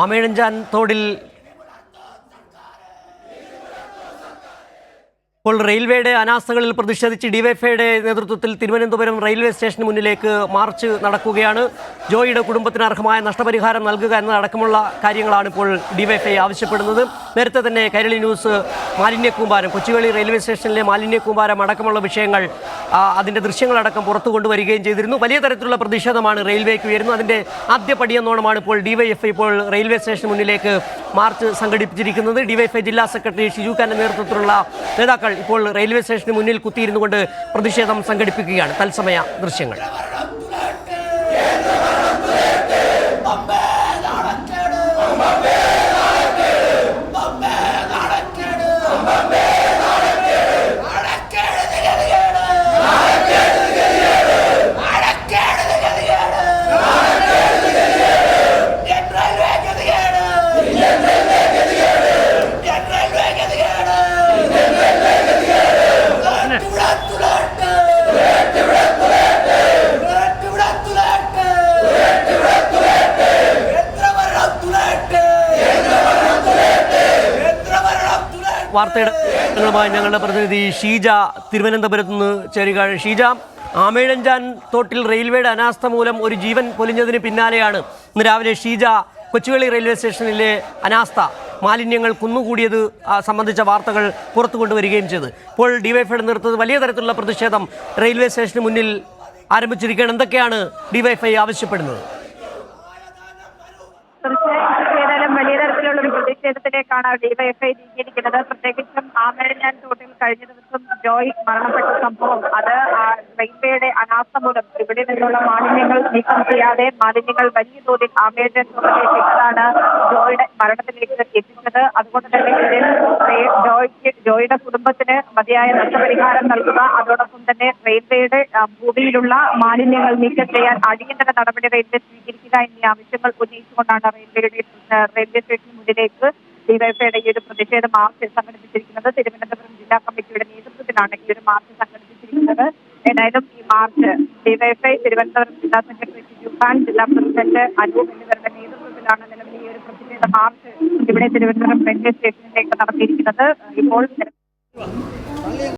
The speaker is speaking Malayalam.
ആമേഴഞ്ചാൻ തോടിൽ ഇപ്പോൾ റെയിൽവേയുടെ അനാസ്ഥകളിൽ പ്രതിഷേധിച്ച് ഡിവൈഎഫ്ഐയുടെ നേതൃത്വത്തിൽ തിരുവനന്തപുരം റെയിൽവേ സ്റ്റേഷന് മുന്നിലേക്ക് മാർച്ച് നടക്കുകയാണ്. ജോയിയുടെ കുടുംബത്തിന് അർഹമായ നഷ്ടപരിഹാരം നൽകുക എന്നതടക്കമുള്ള കാര്യങ്ങളാണ് ഇപ്പോൾ ഡിവൈഎഫ്ഐ ആവശ്യപ്പെടുന്നത്. നേരത്തെ തന്നെ കൈരളി ന്യൂസ് മാലിന്യക്കൂമ്പാരം, കൊച്ചുവേളി റെയിൽവേ സ്റ്റേഷനിലെ മാലിന്യക്കൂമ്പാരം അടക്കമുള്ള വിഷയങ്ങൾ, അതിൻ്റെ ദൃശ്യങ്ങളടക്കം പുറത്തു കൊണ്ടുവരികയും ചെയ്തിരുന്നു. വലിയ തരത്തിലുള്ള പ്രതിഷേധമാണ് റെയിൽവേക്ക് ഉയരുന്നത്. അതിൻ്റെ ആദ്യ പടിയെന്നോണമാണ് ഇപ്പോൾ ഡിവൈഎഫ്ഐ ഇപ്പോൾ റെയിൽവേ സ്റ്റേഷന് മുന്നിലേക്ക് മാർച്ച് സംഘടിപ്പിച്ചിരിക്കുന്നത്. ഡിവൈഎഫ്ഐ ജില്ലാ സെക്രട്ടറി ഷിജു ഖാന്റെ നേതൃത്വത്തിലുള്ള നേതാക്കൾ ഇപ്പോൾ റെയിൽവേ സ്റ്റേഷന് മുന്നിൽ കുത്തിയിരുന്നു കൊണ്ട് പ്രതിഷേധം സംഘടിപ്പിക്കുകയാണ്. തത്സമയ ദൃശ്യങ്ങൾ. വാർത്തകളുമായി ഞങ്ങളുടെ പ്രതിനിധി ഷീജ തിരുവനന്തപുരത്ത് നിന്ന് ചേരുക. ഷീജ, ആമേഴഞ്ചാൻ തോട്ടിൽ റെയിൽവേയുടെ അനാസ്ഥ മൂലം ഒരു ജീവൻ പൊലിഞ്ഞതിന് പിന്നാലെയാണ് ഇന്ന് രാവിലെ ഷീജ കൊച്ചുവേളി റെയിൽവേ സ്റ്റേഷനിലെ അനാസ്ഥ, മാലിന്യങ്ങൾ കുന്നുകൂടിയത് സംബന്ധിച്ച വാർത്തകൾ പുറത്തു കൊണ്ടുവരികയും ചെയ്തു. ഇപ്പോൾ ഡിവൈഎഫ്ഐയുടെ നേതൃത്വത്തിൽ വലിയ തരത്തിലുള്ള പ്രതിഷേധം റെയിൽവേ സ്റ്റേഷന് മുന്നിൽ ആരംഭിച്ചിരിക്കുകയാണ്. എന്തൊക്കെയാണ് ഡിവൈഎഫ്ഐ ആവശ്യപ്പെടുന്നത്? തീർച്ചയായും വലിയ തരത്തിലുള്ള ഒരു പ്രതിഷേധത്തിലേക്കാണ് ഡിവൈഎഫ്ഐ നീങ്ങിയിരിക്കുന്നത്. പ്രത്യേകിച്ചും ആമേഴഞ്ചാൻ തോട്ടിൽ കഴിഞ്ഞ ദിവസം ജോയ് മരണപ്പെട്ട സംഭവം, അത് റെയിൽവേയുടെ അനാസ്ഥ മൂലം ഇവിടെ നിന്നുള്ള മാലിന്യങ്ങൾ നീക്കം ചെയ്യാതെ മാലിന്യങ്ങൾ വലിയ തോതിൽ ആമേഴഞ്ചാൻ തോട്ടിലേക്ക് ഇട്ടതാണ് ജോയുടെ മരണത്തിലേക്ക് എത്തിച്ചത്. അതുകൊണ്ട് തന്നെ ഇതിൽ ജോയുടെ കുടുംബത്തിന് മതിയായ നഷ്ടപരിഹാരം നൽകുക, അതോടൊപ്പം തന്നെ റെയിൽവേയുടെ ഭൂമിയിലുള്ള മാലിന്യങ്ങൾ നീക്കം ചെയ്യാൻ അടിയന്തര നടപടി റെയിൽവേ സ്വീകരിക്കുക എന്നീ ആവശ്യങ്ങൾ ഉന്നയിച്ചുകൊണ്ടാണ് റെയിൽവേ സ്റ്റേഷന് മുന്നിലേക്ക് ഡിവൈഎഫ്ഐയുടെ ഈ ഒരു പ്രതിഷേധ മാർച്ച് സംഘടിപ്പിച്ചിരിക്കുന്നത്. തിരുവനന്തപുരം ജില്ലാ കമ്മിറ്റിയുടെ നേതൃത്വത്തിലാണ് ഈ ഒരു മാർച്ച് സംഘടിപ്പിച്ചിരിക്കുന്നത്. ഏതായാലും ഈ മാർച്ച് ഡിവൈഎഫ്ഐ തിരുവനന്തപുരം ജില്ലാ സെക്രട്ടറി ഷിജു ഖാൻ, ജില്ലാ പ്രസിഡന്റ് അനൂപ് എന്നിവരുടെ നേതൃത്വത്തിലാണ് നിലവിൽ ഈ ഒരു പ്രതിഷേധ മാർച്ച് ഇവിടെ തിരുവനന്തപുരം റെയിൽവേ സ്റ്റേഷനിലേക്ക് നടത്തിയിരിക്കുന്നത്. ഇപ്പോൾ